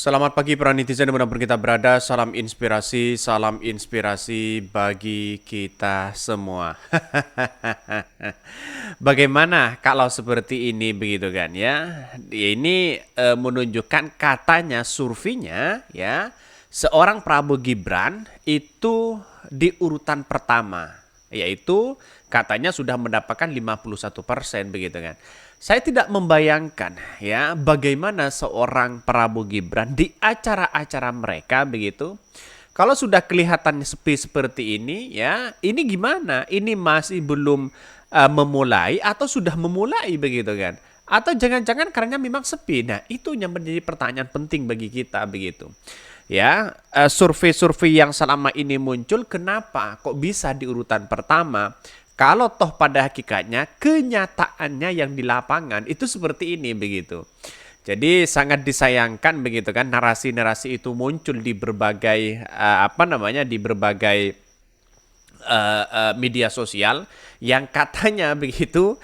Selamat pagi para netizen dimanapun kita berada. Salam inspirasi bagi kita semua. Bagaimana kalau seperti ini begitu kan ya? Ini menunjukkan katanya surveinya ya, seorang Prabowo Gibran itu di urutan pertama, yaitu katanya sudah mendapatkan 51% begitu kan. Saya tidak membayangkan ya bagaimana seorang Prabowo Gibran di acara-acara mereka begitu. Kalau sudah kelihatan sepi seperti ini ya, ini gimana? Ini masih belum memulai atau sudah memulai begitu kan? Atau jangan-jangan karena memang sepi. Nah, itu yang menjadi pertanyaan penting bagi kita begitu. Ya, survei-survei yang selama ini muncul kenapa kok bisa di urutan pertama? Kalau toh pada hakikatnya kenyataannya yang di lapangan itu seperti ini begitu. Jadi sangat disayangkan begitu kan narasi-narasi itu muncul di berbagai di berbagai media sosial yang katanya begitu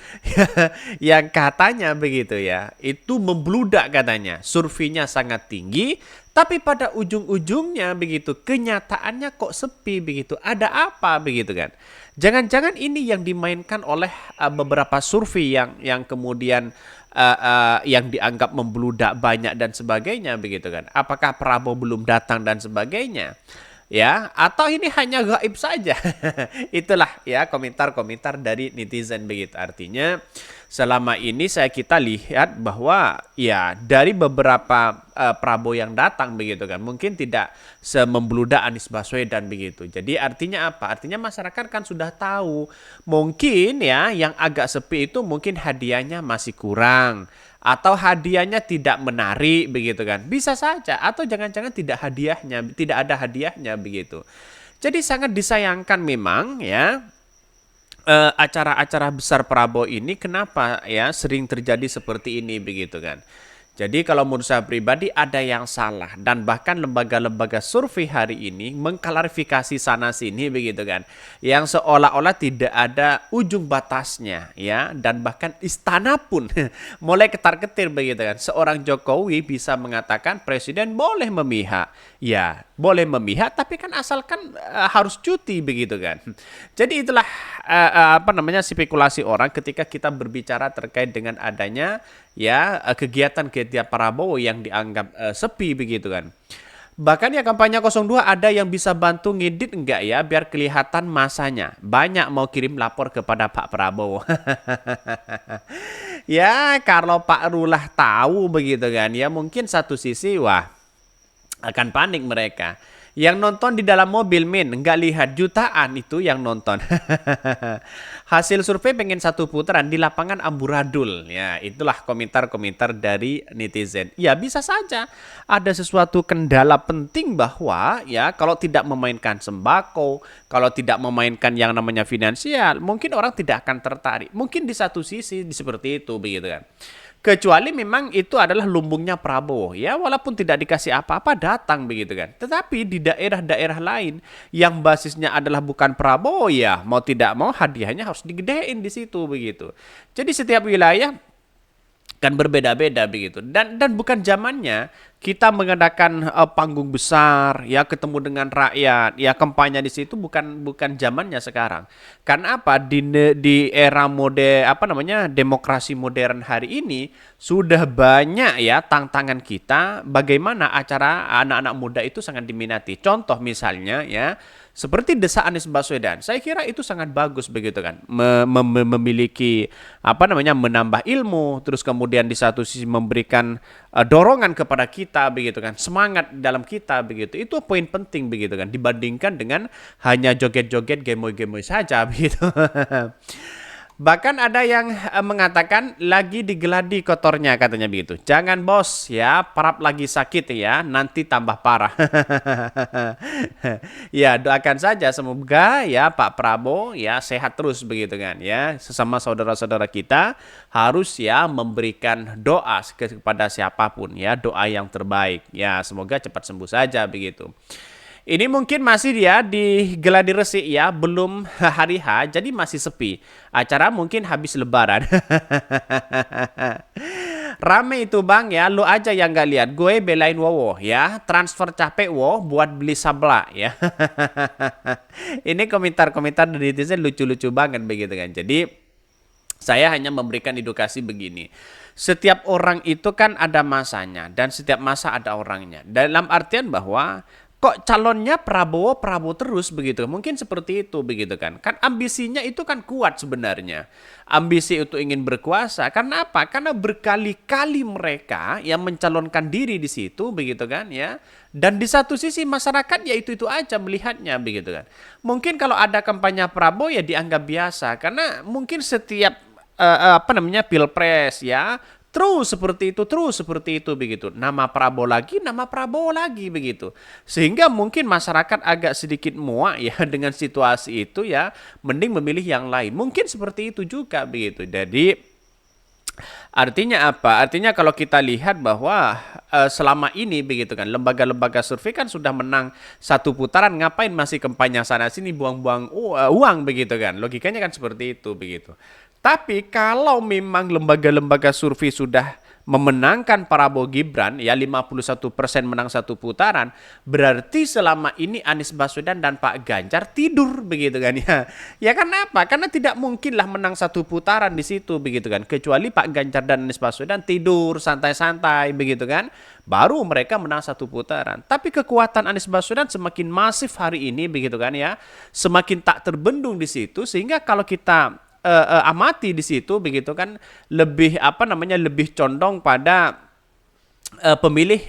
yang katanya begitu ya itu membludak katanya surveinya sangat tinggi tapi pada ujung-ujungnya begitu kenyataannya kok sepi begitu ada apa begitu kan jangan-jangan ini yang dimainkan oleh beberapa survei yang kemudian yang dianggap membludak banyak dan sebagainya begitu kan apakah Prabowo belum datang dan sebagainya ya atau ini hanya gaib saja. Itulah ya komentar-komentar dari netizen begitu artinya selama ini kita lihat bahwa ya dari beberapa Prabowo yang datang begitu kan mungkin tidak semembludak Anies Baswedan begitu jadi artinya apa artinya masyarakat kan sudah tahu mungkin ya yang agak sepi itu mungkin hadiahnya masih kurang atau hadiahnya tidak menarik begitu kan bisa saja atau jangan-jangan tidak ada hadiahnya begitu jadi sangat disayangkan memang ya acara-acara besar Prabowo ini kenapa ya sering terjadi seperti ini begitu kan jadi kalau menurut saya pribadi ada yang salah dan bahkan lembaga-lembaga survei hari ini mengklarifikasi sana sini begitu kan. Yang seolah-olah tidak ada ujung batasnya ya dan bahkan istana pun mulai ketar-ketir begitu kan. Seorang Jokowi bisa mengatakan presiden boleh memihak. Ya, boleh memihak tapi kan asalkan harus cuti begitu kan. Jadi itulah spekulasi orang ketika kita berbicara terkait dengan adanya ya kegiatan-kegiatan Prabowo yang dianggap sepi begitu kan. Bahkan ya kampanye 02 ada yang bisa bantu ngedit enggak ya biar kelihatan masanya. Banyak mau kirim lapor kepada Pak Prabowo. Ya kalau Pak Rulah tahu begitu kan ya mungkin satu sisi wah akan panik mereka. Yang nonton di dalam mobil nggak lihat jutaan itu yang nonton. Hasil survei pengen satu putaran di lapangan amburadul. Ya itulah komentar-komentar dari netizen. Ya bisa saja ada sesuatu kendala penting bahwa ya kalau tidak memainkan sembako, kalau tidak memainkan yang namanya finansial, mungkin orang tidak akan tertarik. Mungkin di satu sisi seperti itu begitu kan. Kecuali memang itu adalah lumbungnya Prabowo. Ya walaupun tidak dikasih apa-apa datang begitu kan. Tetapi di daerah-daerah lain yang basisnya adalah bukan Prabowo ya mau tidak mau hadiahnya harus digedein di situ begitu. Jadi setiap wilayah kan berbeda-beda begitu dan bukan zamannya kita mengadakan panggung besar ya ketemu dengan rakyat ya kampanye di situ bukan zamannya sekarang karena apa di era demokrasi modern hari ini sudah banyak ya tantangan kita bagaimana acara anak-anak muda itu sangat diminati contoh misalnya ya seperti Desa Anies Baswedan, saya kira itu sangat bagus begitu kan, memiliki menambah ilmu, terus kemudian di satu sisi memberikan dorongan kepada kita begitu kan, semangat dalam kita begitu, itu poin penting begitu kan, dibandingkan dengan hanya joget-joget gemoy-gemoy saja begitu. Bahkan ada yang mengatakan lagi digeladi kotornya katanya begitu. Jangan bos ya, parap lagi sakit ya, nanti tambah parah. Ya doakan saja semoga ya Pak Prabowo ya sehat terus begitu kan ya. Sesama saudara-saudara kita harus ya memberikan doa kepada siapapun ya, doa yang terbaik. Ya semoga cepat sembuh saja begitu. Ini mungkin masih ya di Geladi Resik ya, belum hari H, jadi masih sepi. Acara mungkin habis lebaran. Rame itu bang ya, lu aja yang nggak lihat. Gue belain Wowo ya, transfer capek wo buat beli sabla ya. Ini komentar-komentar dari netizen lucu-lucu banget begitu kan. Jadi saya hanya memberikan edukasi begini. Setiap orang itu kan ada masanya dan setiap masa ada orangnya. Dalam artian bahwa kok calonnya Prabowo terus begitu. Mungkin seperti itu begitu kan. Kan ambisinya itu kan kuat sebenarnya. Ambisi itu ingin berkuasa. Karena apa? Karena berkali-kali mereka yang mencalonkan diri di situ begitu kan ya. Dan di satu sisi masyarakat ya itu aja melihatnya begitu kan. Mungkin kalau ada kampanye Prabowo ya dianggap biasa karena mungkin setiap pilpres ya terus seperti itu begitu. Nama Prabowo lagi begitu. Sehingga mungkin masyarakat agak sedikit muak ya dengan situasi itu ya, mending memilih yang lain. Mungkin seperti itu juga begitu. Jadi artinya apa? Artinya kalau kita lihat bahwa selama ini begitu kan, lembaga-lembaga survei kan sudah menang satu putaran, ngapain masih kampanye sana sini buang-buang uang begitu kan? Logikanya kan seperti itu begitu. Tapi kalau memang lembaga-lembaga survei sudah memenangkan Prabowo Gibran, ya 51% menang satu putaran, berarti selama ini Anies Baswedan dan Pak Ganjar tidur begitu kan ya. Ya karena apa? Karena tidak mungkinlah menang satu putaran di situ begitu kan. Kecuali Pak Ganjar dan Anies Baswedan tidur santai-santai begitu kan. Baru mereka menang satu putaran. Tapi kekuatan Anies Baswedan semakin masif hari ini begitu kan ya. Semakin tak terbendung di situ sehingga kalau kita amati di situ begitu kan lebih lebih condong pada pemilih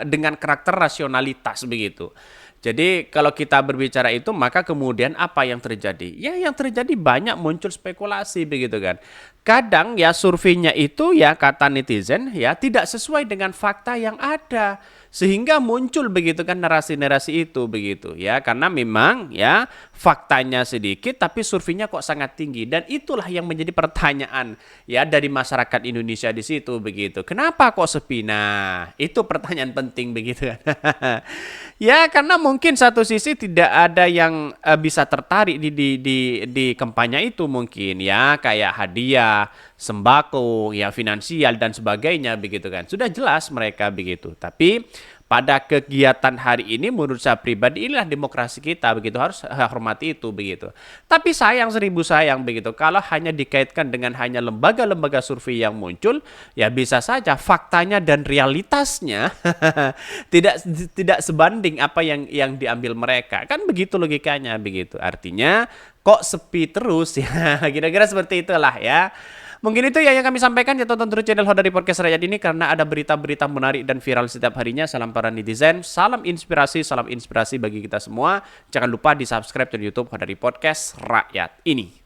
dengan karakter rasionalitas begitu. Jadi kalau kita berbicara itu maka kemudian apa yang terjadi? Ya yang terjadi banyak muncul spekulasi begitu kan. Kadang ya surveinya itu ya kata netizen ya tidak sesuai dengan fakta yang ada. Sehingga muncul begitu kan narasi-narasi itu begitu ya. Karena memang ya faktanya sedikit tapi surveinya kok sangat tinggi. Dan itulah yang menjadi pertanyaan ya dari masyarakat Indonesia di situ begitu. Kenapa kok sepi? Nah itu pertanyaan penting begitu kan. Ya karena mungkin satu sisi tidak ada yang bisa tertarik di kampanye itu mungkin ya. Kayak hadiah, sembako, ya finansial dan sebagainya begitu kan. Sudah jelas mereka begitu. Tapi pada kegiatan hari ini menurut saya pribadi inilah demokrasi kita begitu, harus hormati itu begitu. Tapi sayang seribu sayang begitu kalau hanya dikaitkan dengan hanya lembaga-lembaga survei yang muncul, ya bisa saja faktanya dan realitasnya tidak sebanding apa yang diambil mereka. Kan begitu logikanya begitu. Artinya kok sepi terus ya. Kira-kira seperti itulah ya. Mungkin itu ya yang kami sampaikan. Ya tonton terus channel Hodari Podcast Rakyat ini karena ada berita-berita menarik dan viral setiap harinya. Salam para netizen, salam inspirasi bagi kita semua. Jangan lupa di subscribe channel YouTube Hodari Podcast Rakyat ini.